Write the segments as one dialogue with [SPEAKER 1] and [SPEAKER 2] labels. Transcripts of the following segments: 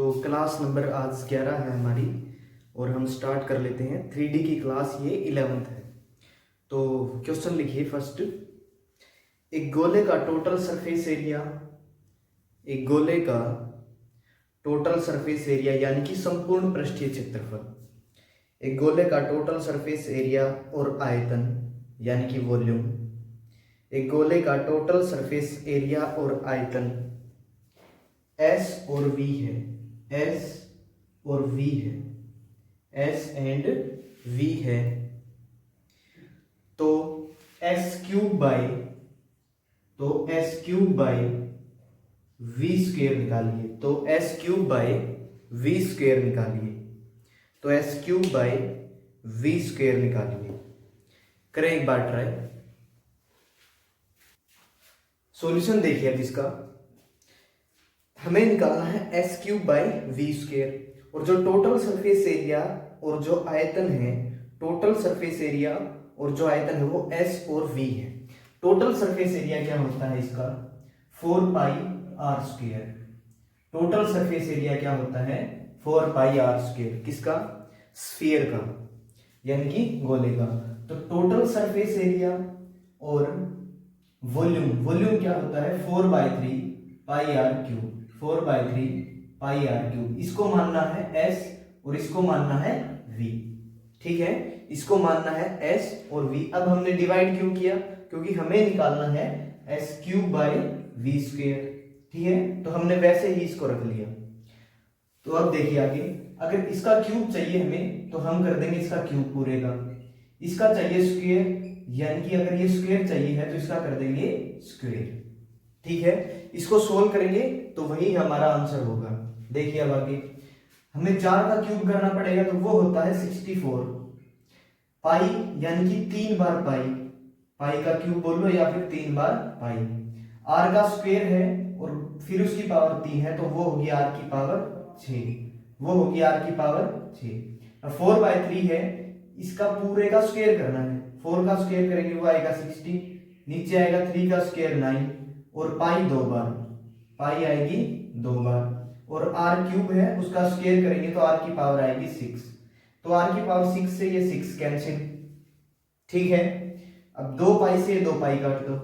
[SPEAKER 1] तो class number आज 11 है हमारी और हम स्टार्ट कर लेते हैं 3D की क्लास। ये 11th है। तो क्वेश्चन लिखिए फर्स्ट। एक गोले का टोटल सरफेस एरिया, एक गोले का टोटल सरफेस एरिया यानी कि संपूर्ण पृष्ठीय क्षेत्रफल, एक गोले का टोटल सरफेस एरिया और आयतन यानी कि वॉल्यूम, एक गोले का टोटल सरफेस एरिया और आयतन S और V है, S और V है, S एंड V है। तो S cube by V square निकालिए। तो S cube by V square निकालिए। तो S cube by V square निकालिए। करें एक बार ट्राई। सॉल्यूशन देखिए अब इसका हमें निकालना है S cube by V square, और जो टोटल सरफेस एरिया और जो आयतन है, टोटल सरफेस एरिया और जो आयतन है वो S और V है। टोटल सरफेस एरिया क्या होता है इसका 4 पाई r square. Total surface area क्या होता है 4 पाई r स्क्वेयर। किसका? स्फीयर का यानी कि गोले का। तो टोटल सरफेस एरिया और वॉल्यूम क्या होता है 4/3 पाई r क्यूब, 4/3 पाई r क्यूब। इसको मानना है S और इसको मानना है V। ठीक है, इसको मानना है S और V। अब हमने डिवाइड क्यों किया? क्योंकि हमें निकालना है S cube by V square. ठीक है, तो हमने वैसे ही इसको रख लिया। तो अब देखिए आगे, अगर इसका क्यूब चाहिए हमें तो हम कर देंगे इसका क्यूब पूरे का। इसका चाहिए स्क्वायर यानी कि अगर ये स्क्वायर चाहिए है तो इसका कर देंगे स्क्वायर। ठीक है, इसको सोल्व करेंगे तो वही हमारा आंसर होगा। देखिए अब आगे हमें 4 का क्यूब करना पड़ेगा, तो वो होता है 64 पाई यानी कि 3 बार पाई का क्यूब बोल लो या फिर 3 बार पाई। r का स्क्वायर है और फिर उसकी पावर 3 है, तो वो होगी r की पावर 6, वो होगी r की पावर 6। 4/3 है, इसका पूरे का स्क्वायर करना है। 4 का स्क्वायर करेंगे वो आएगा 60, नीचे आएगा 3 का स्क्वायर 9 और पाई 2 बार, पाई आएगी 2 बार, और r क्यूब है उसका स्क्वायर करेंगे तो r की पावर आएगी 6। तो r की पावर 6 से ये 6 कैंसिल। ठीक है, अब 2 पाई से 2 पाई काट दो,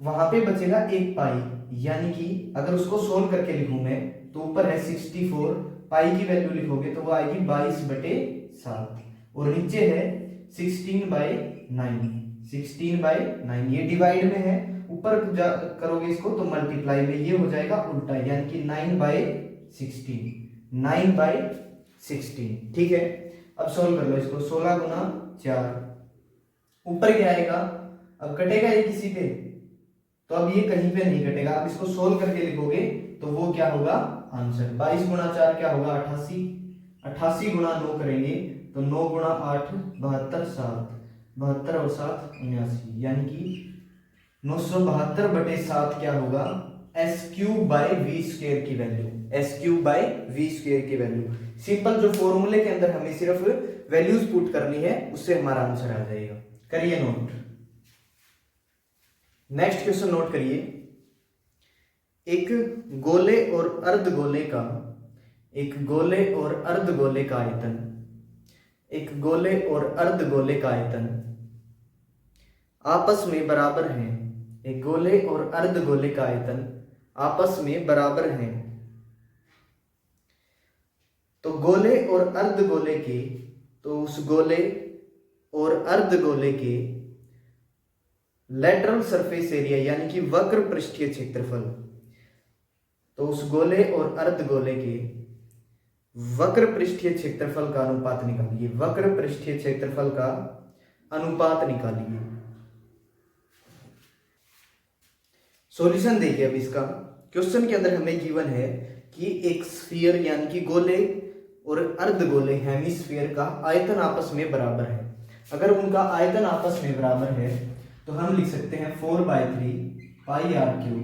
[SPEAKER 1] वहां पे बचेगा 1 पाई, यानी कि अगर उसको सोल्व करके लिखूं मैं तो ऊपर है 64, पाई की वैल्यू लिखोगे तो वो आएगी 22/7 और नीचे है 16/9, 16/9। ये डिवाइड में है, ऊपर करोगे इसको तो मल्टीप्लाई में, ये हो जाएगा उल्टा यानी कि 9/16, 9/16। ठीक है, अब सोल्व कर लो इसको। 16 गुना 4, ऊपर क्या आएगा? अब कटेगा ये किसी पे, तो अब ये कहीं पे नहीं कटेगा। अब इसको सोल्व करके लिखोगे तो वो क्या होगा आंसर। 22 गुना 4 क्या होगा 88, 88 गुना 9 करेंगे तो 9 गुना 8 72, 7 72 और 7 79, यानी कि 972/7 क्या होगा S cube by V square की value, S cube by V square की वैल्यू। सिंपल जो फॉर्मूले के अंदर हमें सिर्फ वैल्यूज पुट करनी है उससे हमारा आंसर आ जाएगा। करिए नोट। नेक्स्ट क्वेश्चन नोट करिए। एक गोले और अर्धगोले का, एक गोले और अर्धगोले का आयतन, एक गोले और अर्धगोले का आयतन आपस में बराबर हैं। एक गोले और अर्धगोले का आयतन आपस में बराबर हैं। तो गोले और अर्धगोले के, तो उस गोले और अर्धगोले के लेटरल सरफेस एरिया यानी कि वक्र पृष्ठीय क्षेत्रफल, तो उस गोले और अर्धगोले के वक्र पृष्ठीय क्षेत्रफल का अनुपात निकालिए। वक्र पृष्ठीय क्षेत्रफल का अनुपात निकालिए। सॉल्यूशन देखिए अब इसका। क्वेश्चन के अंदर हमें गिवन है कि एक स्फीयर यानी कि गोले और अर्धगोले हेमिस्फीयर का आयतन आपस में बराबर है। अगर उनका आयतन आपस में बराबर है तो हम लिख सकते हैं 4/3 पाई r क्यूब,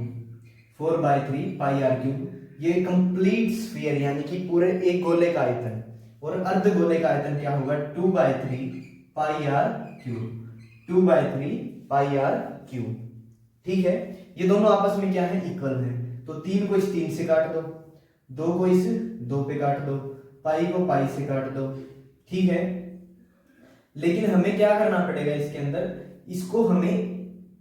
[SPEAKER 1] 4/3 पाई r क्यूब। ये कंप्लीट स्फीयर यानी कि पूरे एक गोले का आयतन, और अर्धगोले का आयतन क्या होगा 2/3 पाई r क्यूब, 2/3 पाई r क्यूब। ठीक है, ये दोनों आपस में क्या है इक्वल है, तो 3 को इस 3 से काट दो, 2 को इस 2 पे काट दो, पाई को पाई से काट दो, ठीक है। लेकिन हमें क्या करना पड़ेगा इसके अंदर, इसको हमें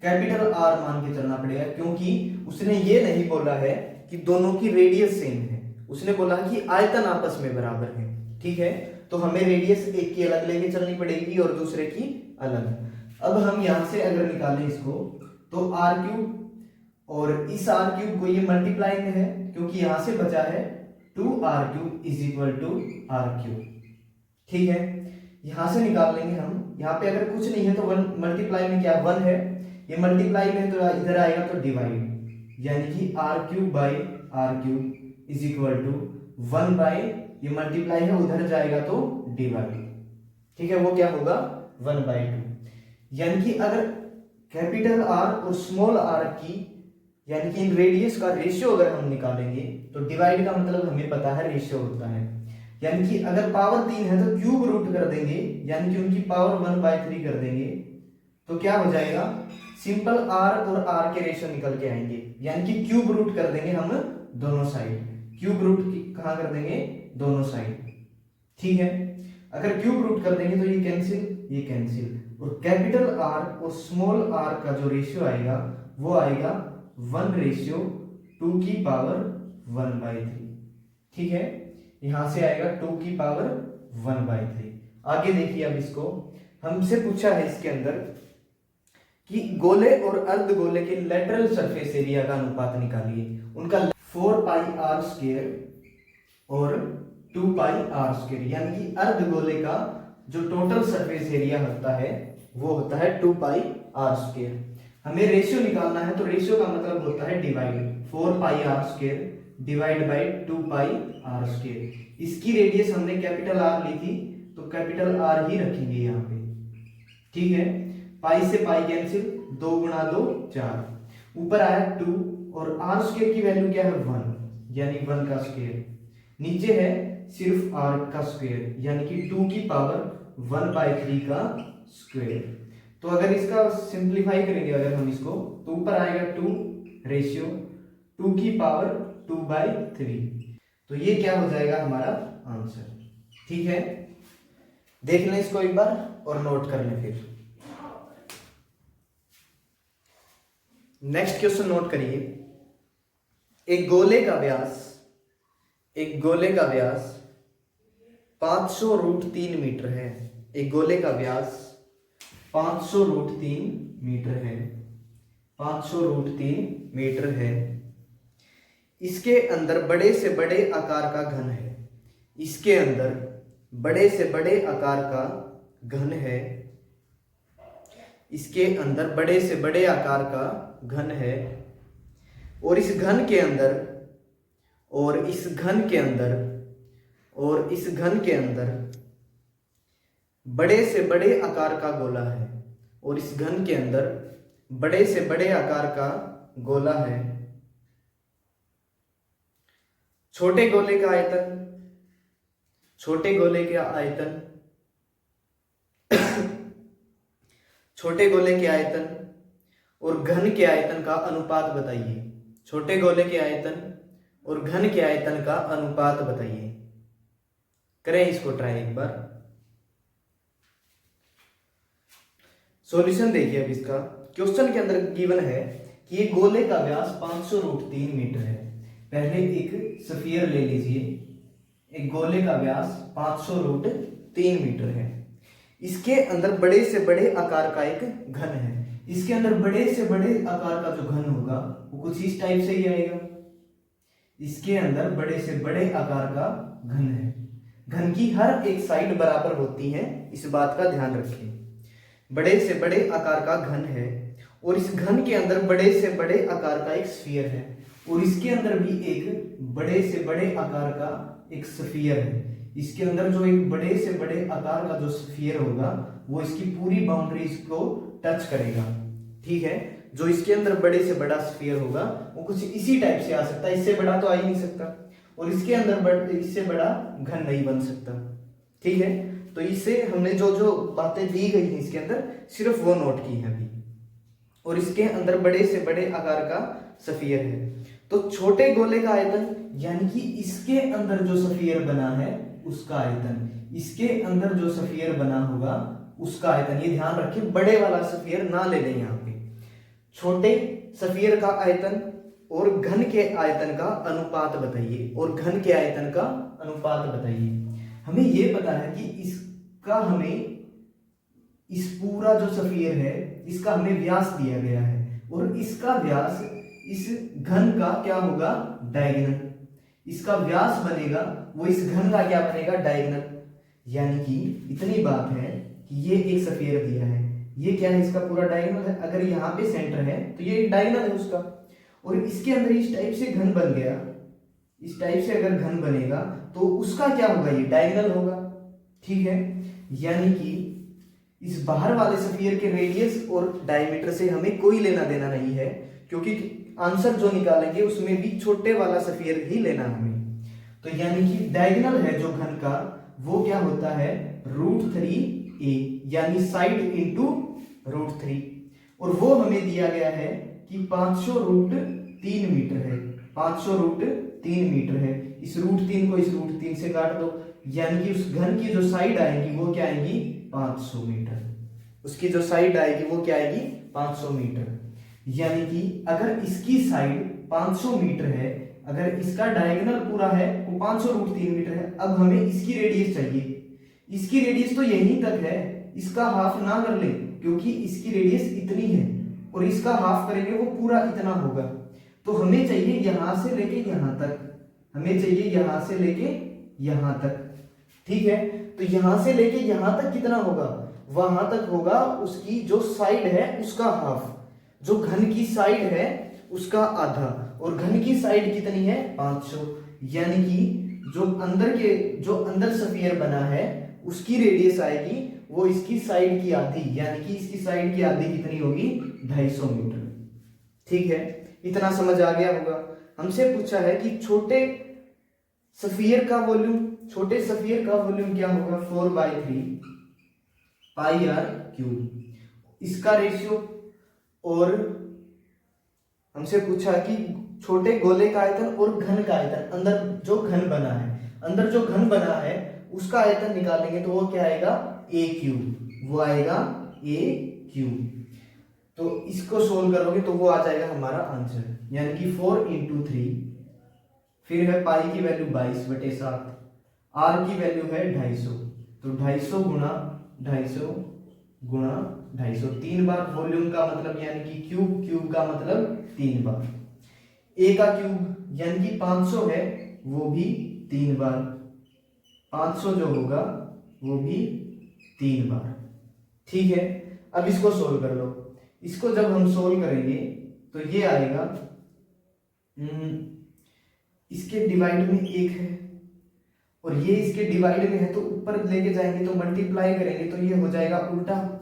[SPEAKER 1] कैपिटल आर मान के चलना पड़ेगा, क्योंकि उसने ये नहीं बोला है कि दोनों की रेडियस सेम है, उसने बोला कि आयतन आपस में बराबर है, ठीक है। तो हमें रेडियस एक की अलग लेके चलनी पड़ेगी और दूसरे की अलग। अब हम यहां से अगर निकालें इसको तो आर क्यूब, और इस आर क्यूब को ये मल्टीप्लाई में है क्योंकि यहां से बचा है 2r cube is equal to r cube, ठीक है। यहां से निकाल लेंगे हम, यहाँ पे अगर कुछ नहीं है तो 1 मल्टीप्लाई में क्या 1 है, ये मल्टीप्लाई में तो इधर आएगा तो डिवाइड, यानी कि r cube by r cube is equal to 1 by, ये मल्टीप्लाई है उधर जाएगा तो डिवाइड, ठीक है। वो क्या होगा 1/2, यानी कि अगर कैपिटल आर और स्मॉल आर की, यानी कि इन रेडियस का रेशियो अगर हम निकालेंगे तो डिवाइड का मतलब हमें पता है रेशियो होता है, यानी कि अगर पावर 3 है तो क्यूब रूट कर देंगे, यानी कि उनकी पावर 1/3 कर देंगे, तो क्या हो जाएगा, सिंपल आर और आर के रेशियो निकल के आएंगे, यानी कि क्यूब रूट कर देंगे हम दोनों साइड, क्यूब रूट कहां कर देंगे, दोनों साइड, ठीक है। अगर क्यूब रूट कर देंगे तो ये कैंसिल, ये कैंसिल, और कैपिटल आर और स्मॉल आर का जो रेशियो आएगा वो आएगा 1:2 की पावर 1/3, ठीक है। यहां से आएगा 2 की पावर 1/3। आगे देखिए, अब इसको हमसे पूछा है इसके अंदर कि गोले और अर्धगोले के लेटरल सरफेस एरिया का अनुपात निकालिए। उनका 4πr² और 2πr², यानी कि अर्धगोले का जो टोटल सरफेस एरिया होता है वो होता है 2πr²। हमें रेशियो निकालना है, तो रेशियो का मतलब होता है divide, 4πr² divide by 2πr²। इसकी रेडियस हमने कैपिटल आर ली थी तो कैपिटल आर ही रखेंगे यहाँ पे, ठीक है। पाई से पाई कैंसिल, 2 गुणा 2 4, ऊपर आया 2 और r² की वैल्यू क्या है 1, यानी 1 का स्क्वायर, नीचे है सिर्फ r का स्क्वायर, यानी कि 2 की पावर 1/3 का स्क्वायर। तो अगर इसका सिंप्लीफाई करेंगे अगर हम इसको, तो ऊपर आएगा 2 रेशियो 2 की पावर 2/3, तो ये क्या हो जाएगा हमारा आंसर, ठीक है। देख लें इसको एक बार और नोट कर लें फिर। नेक्स्ट क्वेश्चन नोट करिए। एक गोले का व्यास 500√3 मीटर है। एक गोले का व्यास 500√3 मीटर है, 500√3 मीटर है। इसके अंदर बड़े से बड़े आकार का घन है, इसके अंदर बड़े से बड़े आकार का घन है, इसके अंदर बड़े से बड़े आकार का घन है, और इस घन के अंदर बड़े से बड़े आकार का गोला है, और इस घन के अंदर बड़े से बड़े आकार का गोला है। छोटे गोले के आयतन और घन के आयतन का अनुपात बताइए। छोटे गोले के आयतन और घन के आयतन का अनुपात बताइए। करें इसको ट्राई एक बार। सॉल्यूशन देखिए। अब इसका क्वेश्चन के अंदर गिवन है कि ये गोले का व्यास 500√3 मीटर है। पहले एक स्फीयर ले लीजिए। एक गोले का व्यास 500√3 मीटर है। इसके अंदर बड़े से बड़े आकार का एक घन है। इसके अंदर बड़े से बड़े आकार का जो घन होगा वो कुछ इस टाइप से ही आएगा। इसके अंदर बड़े से बड़े आकार का घन है। घन की हर एक साइड बराबर होती है, इस बात का ध्यान रखिए। बड़े से बड़े आकार का घन है और इस घन के अंदर बड़े से बड़े आकार का एक स्फीयर है, और इसके अंदर भी एक बड़े से बड़े आकार का एक स्फीयर है। इसके अंदर जो एक बड़े से बड़े आकार का जो स्फीयर होगा वो इसकी पूरी बाउंड्रीज को टच करेगा, ठीक है। जो इसके अंदर बड़े से बड़ा स्फीयर होगा वो कुछ इसी टाइप से आ सकता है, इससे बड़ा तो आ ही नहीं सकता, और इसके अंदर इससे बड़ा घन नहीं बन सकता, ठीक है। तो इससे हमने जो जो बातें दी गई हैं इसके अंदर सिर्फ वो नोट की है अभी। और इसके अंदर बड़े से बड़े आकार का स्फीयर है। तो छोटे गोले का आयतन यानी कि इसके अंदर जो स्फीयर बना है उसका आयतन, इसके अंदर जो स्फीयर बना होगा उसका आयतन। ये ध्यान रखें, बड़े वाला स्फीयर ना ले लें यहाँ पे। छोटे स्फीयर का आयतन और घन के आयतन का अनुपात बताइए, और घन के आयतन का अनुपात बताइए। हमें यह पता है कि इसका हमें इस पूरा जो स्फीयर है इसका हमें व्यास दिया गया है, और इसका व्यास इस घन का क्या होगा, डायगोनल। इसका व्यास बनेगा वो इस घन का क्या बनेगा, डायगोनल। यानी कि इतनी बात है कि ये एक स्फीयर दिया है, ये क्या है, इसका पूरा डायगोनल है। अगर यहाँ पे सेंटर है तो ये डायगोनल है उसका, और इसके अंदर इस टाइप से घन बन गया, इस टाइप से अगर घन बनेगा तो उसका क्या होगा, ये डायगोनल होगा। ठीक है, यानी कि इस बाहर वाले स्फीयर के रेडियस और डायमीटर से हमें कोई लेना देना नहीं है, क्योंकि आंसर जो निकालेंगे उसमें भी छोटे वाला स्फीयर ही लेना हमें। तो यानी कि डायगोनल है जो घन का वो क्या होता है, √3a, यानी साइड इंटू √3, और वो हमें दिया गया है कि 500√3 मीटर है, 500√3 मीटर है। इस √3 को इस √3 से काट दो, यानी कि उस घन की जो साइड आएगी वो क्या आएगी, 500 मीटर। उसकी जो साइड आएगी वो क्या आएगी, 500 मीटर। यानी कि अगर इसकी साइड 500 मीटर है, अगर इसका डायगोनल पूरा है वो 500√3 मीटर है, अब हमें इसकी रेडियस चाहिए। इसकी रेडियस तो यहीं तक है, इसका हाफ ना कर ले क्योंकि इसकी रेडियस इतनी है, और इसका हाफ करेंगे वो पूरा इतना होगा। तो हमें चाहिए यहां से लेके यहां तक, हमें चाहिए यहां से लेके यहां तक। ठीक है, तो यहां से लेके यहां तक कितना होगा, वहां तक होगा उसकी जो साइड है उसका हाफ, जो घन की साइड है उसका आधा, और घन की साइड कितनी है, 500। यानी कि जो अंदर स्फीयर बना है उसकी रेडियस आएगी वो इसकी साइड की आधी, यानी कि इसकी साइड की आधी कितनी होगी, 250 मीटर। ठीक है, इतना समझ आ गया होगा। हमसे पूछा है कि छोटे स्फीयर का वॉल्यूम, छोटे स्फीयर का वॉल्यूम क्या होगा, 4/3 πr³, इसका रेशियो। और हमसे पूछा कि छोटे गोले का आयतन और घन का आयतन, अंदर जो घन बना है, अंदर जो घन बना है उसका आयतन निकालेंगे तो वो क्या आएगा, a³, वो आएगा a³। तो इसको सोल्व करोगे तो वो आ जाएगा हमारा आंसर, यानी कि 4 × 3, फिर है पाई की वैल्यू 22/7, आर की वैल्यू है 250, तो 250 गुणा 250 गुणा 250, 3 बार वॉल्यूम का मतलब, यानी कि क्यूब, क्यूब का मतलब 3 बार। ए का क्यूब यानी कि 500 है, वो भी 3 बार, 500 जो होगा वो भी 3 बार। ठीक है, अब इसको सोल्व कर लो। इसको जब हम सोल्व करेंगे तो ये आएगा, इसके डिवाइड में 1 है और ये इसके डिवाइड में है, तो ऊपर लेके जाएंगे तो मल्टीप्लाई करेंगे तो ये हो जाएगा उल्टा,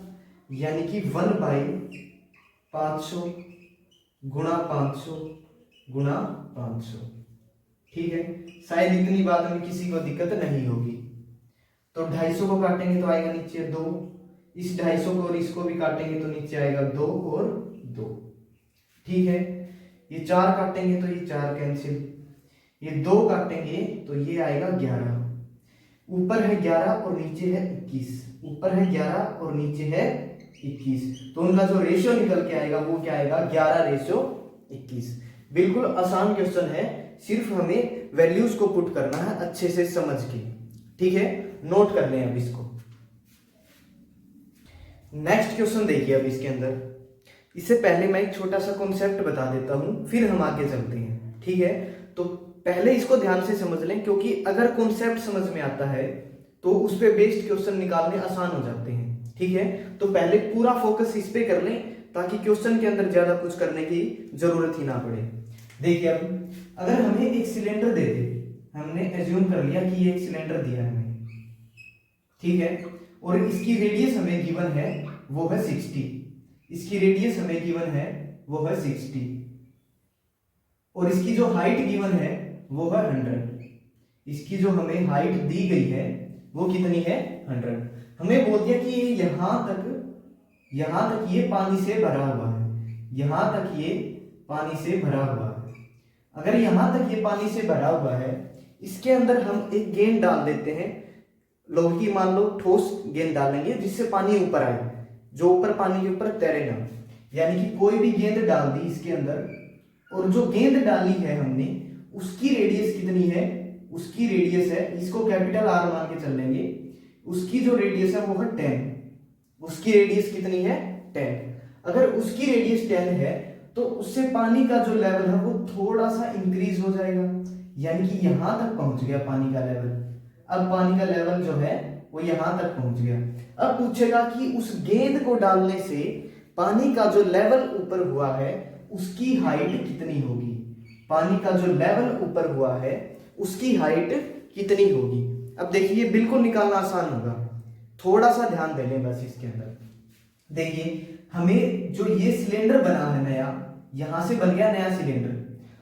[SPEAKER 1] यानी कि 1/500 गुणा 500 गुणा 500। ठीक है, शायद इतनी बात में किसी को दिक्कत नहीं होगी। तो 250 को काटेंगे तो आएगा नीचे 2, इस 250 को और इसको भी काटेंगे तो नीचे आएगा 2 और 2। ठीक है, ये 4 काटेंगे तो ये 4 कैंसिल, ये 2 काटेंगे तो ये आएगा 11, ऊपर है 11 और नीचे है 21, ऊपर है 11 और नीचे है 21, तो उनका जो रेशियो निकल के आएगा वो क्या आएगा, 11:21। बिल्कुल आसान क्वेश्चन है, सिर्फ हमें वैल्यूज को पुट करना है अच्छे से समझ के। ठीक है, नोट कर लें अब इसको। नेक्स्ट क्वेश्चन देखिए अब इसके अंदर। इससे पहले मैं एक छोटा सा कॉन्सेप्ट बता देता हूं, फिर हम आगे चलते हैं। ठीक है, तो पहले इसको ध्यान से समझ लें, क्योंकि अगर कॉन्सेप्ट समझ में आता है तो उस पे बेस्ड क्वेश्चन निकालने आसान हो जाते हैं। ठीक है, तो पहले पूरा फोकस इस पे कर लें ताकि क्वेश्चन के अंदर ज्यादा कुछ करने की जरूरत ही ना पड़े। देखिए, अब अगर हमें एक सिलेंडर दे दे, हमने एज्यूम कर लिया कि ये एक सिलेंडर दिया है हमें, ठीक है, और इसकी रेडियस हमें गिवन है वो है 60, इसकी रेडियस हमें गिवन है वो है 60, और इसकी जो हाइट गिवन है वो है 100, इसकी जो हमें हाइट दी गई है वो कितनी है, 100। हमें बोल दिया कि ये यहां तक ये पानी से भरा हुआ है, यहां तक ये पानी से भरा हुआ है। अगर यहां तक ये पानी से भरा हुआ है, इसके अंदर हम एक गेंद डाल देते हैं, लोहे की मान लो ठोस गेंद डालेंगे जिससे पानी ऊपर आए, जो ऊपर पानी के ऊपर तैरे ना। यानी कि कोई भी गेंद डाल दी इसके अंदर, और जो गेंद डाली है हमने उसकी रेडियस कितनी है, उसकी रेडियस है, इसको कैपिटल आर मान के चल लेंगे, उसकी जो रेडियस है वो है 10। उसकी रेडियस कितनी है 10। अगर उसकी रेडियस 10 है तो उससे पानी का जो लेवल है वो थोड़ा सा इंक्रीज हो जाएगा, यानी कि यहां तक पहुंच गया पानी का लेवल। अब पानी का लेवल जो है वो यहां तक पहुंच गया। अब पूछेगा कि उस गेंद को डालने से पानी का जो लेवल ऊपर हुआ है उसकी हाइट कितनी होगी। पानी का जो लेवल ऊपर हुआ है उसकी हाइट कितनी होगी। अब देखिए बिल्कुल निकालना आसान होगा, थोड़ा सा ध्यान दे लें बस इसके अंदर। देखिए हमें जो ये सिलेंडर बना है नया, यहां से बन गया नया सिलेंडर,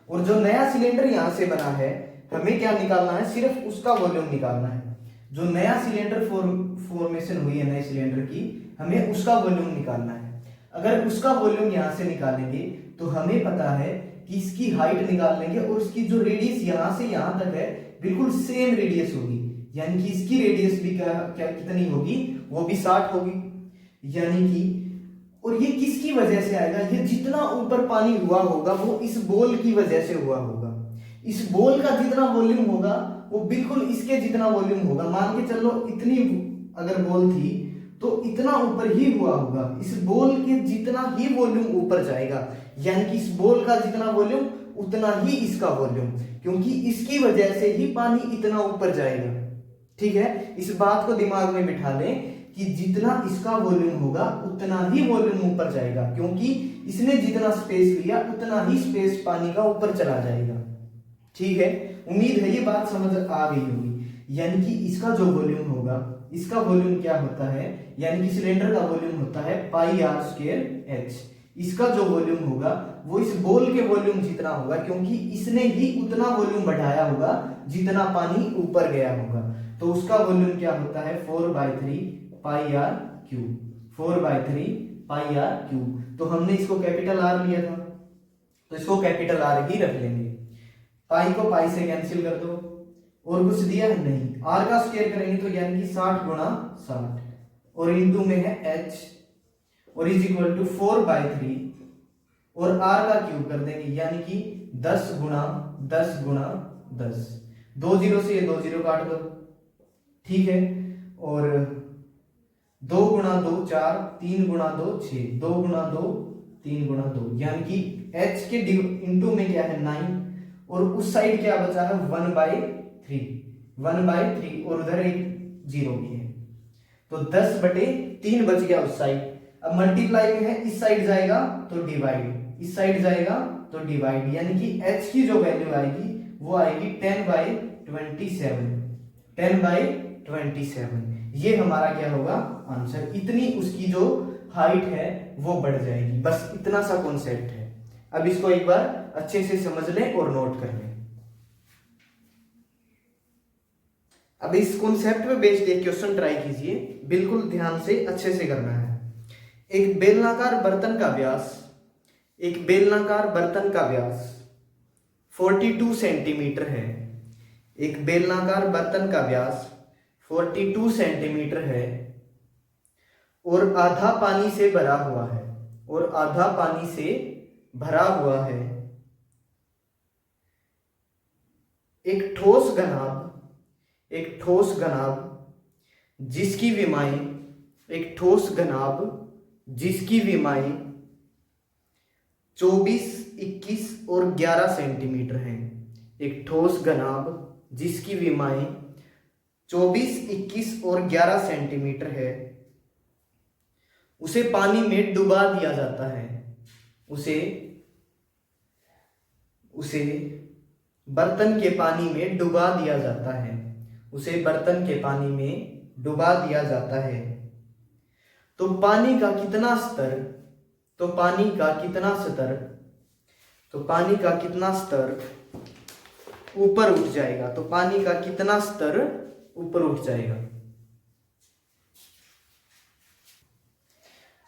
[SPEAKER 1] और जो नया सिलेंडर यहां से बना है हमें क्या निकालना है, सिर्फ उसका वॉल्यूम निकालना है। जो नया सिलेंडर फॉर्मेशन हुई है नए सिलेंडर की, हमें उसका वॉल्यूम निकालना है। अगर उसका वॉल्यूम यहां से निकालेंगे तो हमें पता है कि इसकी हाइट निकाल लेंगे, और इसकी जो रेडियस यहां से यहां तक है बिल्कुल सेम रेडियस होगी, यानी कि इसकी रेडियस भी क्या क्या कितनी होगी, वो भी 60 होगी। यानी कि और ये किसकी वजह से आएगा, ये जितना ऊपर पानी हुआ होगा वो इस बॉल की वजह से हुआ होगा। इस बॉल का जितना वॉल्यूम होगा वो बिल्कुल इसके जितना वॉल्यूम होगा। मान के चलो इतनी अगर बॉल थी तो इतना ऊपर ही हुआ होगा, इस बॉल के जितना ही वॉल्यूम ऊपर जाएगा, यानी कि इस बॉल का जितना वॉल्यूम उतना ही इसका वॉल्यूम, क्योंकि इसकी वजह से ही पानी इतना ऊपर जाएगा। ठीक है, इस बात को दिमाग में बिठा लें कि जितना इसका वॉल्यूम होगा उतना ही वॉल्यूम ऊपर जाएगा, क्योंकि इसने जितना स्पेस लिया उतना ही स्पेस पानी का ऊपर चला जाएगा। ठीक है, उम्मीद है ये बात समझ आ गई होगी। यानी कि इसका जो वॉल्यूम होगा, इसका वॉल्यूम क्या होता है, यानी कि सिलेंडर का वॉल्यूम होता है पाई आर स्क्वायर एच। इसका जो वॉल्यूम होगा वो इस बॉल के वॉल्यूम जितना होगा, क्योंकि इसने ही उतना वॉल्यूम बढ़ाया होगा जितना पानी ऊपर गया होगा। तो उसका वॉल्यूम क्या होता है 4/3 pi R cube. 4/3 pi R cube. तो हमने इसको कैपिटल आर लिया था तो इसको कैपिटल आर ही रख लेंगे। पाई को पाई से कैंसिल कर दो, और कुछ दिया है नहीं, आर का स्क्वायर करेंगे तो यानी कि 60 गुणा 60, और इंटू में है एच, और इज इक्वल टू 4/3, और आर का क्यूब कर देंगे यानी कि 10 गुणा 10 गुणा 10। 2 जीरो से ये 2 जीरो काट दो। ठीक है, और 2 गुणा 2 4, 3 गुणा 2 6, 2 गुणा 2 3 गुणा 2, यानी कि h के इंटू में क्या है 9, और उस साइड क्या बचा है 1/3, 1/3, और उधर एक जीरो भी है, तो 10/3 बच गया उस साइड। अब मल्टीप्लाई में है, इस साइड जाएगा तो डिवाइड, इस साइड जाएगा तो डिवाइड, यानी कि h की जो वैल्यू आएगी वो आएगी 10/27, 10/27। ये हमारा क्या होगा आंसर। इतनी उसकी जो हाइट है वो बढ़ जाएगी, बस इतना सा कॉन्सेप्ट है। अब इसको एक बार अच्छे से समझ लें और नोट कर लें। अब इस कॉन्सेप्ट पे बेस्ड एक क्वेश्चन ट्राई कीजिए, बिल्कुल ध्यान से अच्छे से करना है। एक बेलनाकार बर्तन का व्यास, एक बेलनाकार बर्तन का व्यास 42 सेंटीमीटर है। एक बेलनाकार बर्तन का व्यास 42 सेंटीमीटर है, और आधा पानी से भरा हुआ है, और आधा पानी से भरा हुआ है। एक ठोस घनाभ, एक ठोस घनाभ जिसकी विमाई, एक ठोस घनाभ जिसकी विमाई 24, 21 और 11 सेंटीमीटर है। एक ठोस घनाभ जिसकी विमाई 24, 21 और 11 सेंटीमीटर है, उसे पानी में डुबा दिया जाता है। उसे बर्तन के पानी में डुबा दिया जाता है। उसे बर्तन के पानी में डुबा दिया जाता है। तो पानी का कितना स्तर, तो पानी का कितना स्तर, तो पानी का कितना स्तर ऊपर उठ जाएगा, तो पानी का कितना स्तर ऊपर उठ जाएगा।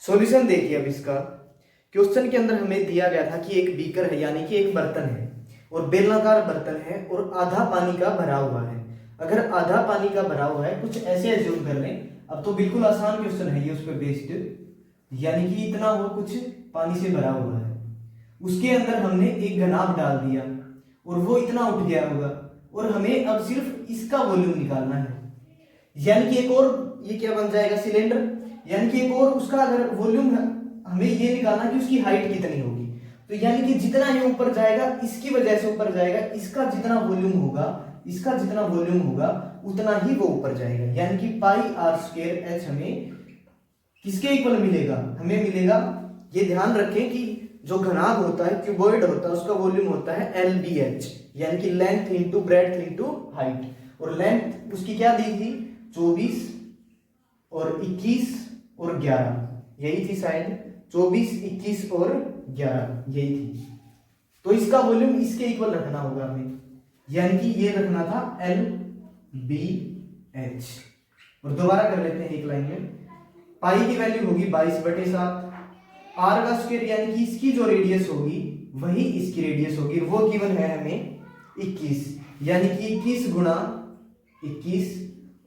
[SPEAKER 1] सॉल्यूशन देखिए। अब इसका क्वेश्चन के अंदर हमें दिया गया था कि एक बीकर है, यानी कि एक बर्तन है। और बेलनाकार बर्तन है और आधा पानी का भरा हुआ है। अगर आधा पानी का भरा हुआ है, कुछ ऐसे एज्यूम कर लें, अब तो बिल्कुल आसान क्वेश्चन है ये उस पर बेस्ड, यानी कि इतना वो कुछ पानी से भरा हुआ है, उसके अंदर हमने एक घनाभ डाल दिया और वो इतना उठ गया होगा और हमें अब सिर्फ इसका वॉल्यूम निकालना है। यानी कि एक और ये क्या बन जाएगा, सिलेंडर, यानी कि एक और उसका अगर वॉल्यूम है, हमें ये निकालना कि उसकी हाइट कितनी होगी। तो यानी कि जितना ये ऊपर जाएगा इसकी वजह से ऊपर जाएगा, इसका जितना वॉल्यूम होगा, इसका जितना वॉल्यूम होगा उतना ही वो ऊपर जाएगा। यानी कि पाई आर स्क्वायर एच हमें किसके इक्वल मिलेगा, हमें मिलेगा, ये ध्यान रखें कि जो घनाभ होता है, क्यूबॉइड होता है, उसका वॉल्यूम होता है एल बी एच, यानी कि length into breadth into height. और लेंथ उसकी क्या दी थी, 24 और 21 और 11, यही थी शायद, 24, 21 और 11 यही थी। तो इसका वॉल्यूम इसके इक्वल रखना होगा हमें, यानी कि ये रखना था एल बी एच। और दोबारा कर लेते हैं एक लाइन में, पाई की वैल्यू होगी 22/7, आर का स्क्वायर यानी कि इसकी जो रेडियस होगी वही इसकी रेडियस होगी, वो गिवन है हमें 21, यानी कि 21 गुणा 21,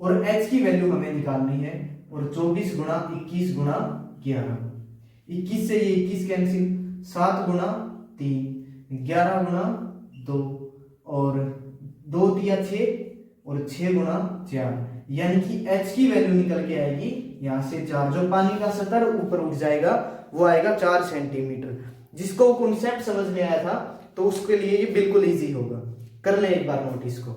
[SPEAKER 1] और एच की वैल्यू हमें निकालनी है, और 24 गुणा 21 गुणा 11, 21 से ये 21 कैंसिल, 7 गुणा 3, 11 गुणा 2, और 2 तिया 6, और 6 गुणा 4, यानी कि एच की वैल्यू निकल के आएगी यहां से 4। जो पानी का स्तर ऊपर उठ जाएगा वो आएगा 4 सेंटीमीटर। जिसको कॉन्सेप्ट समझ में आया था तो उसके लिए ये बिल्कुल इजी होगा। कर ले एक बार नोट इसको।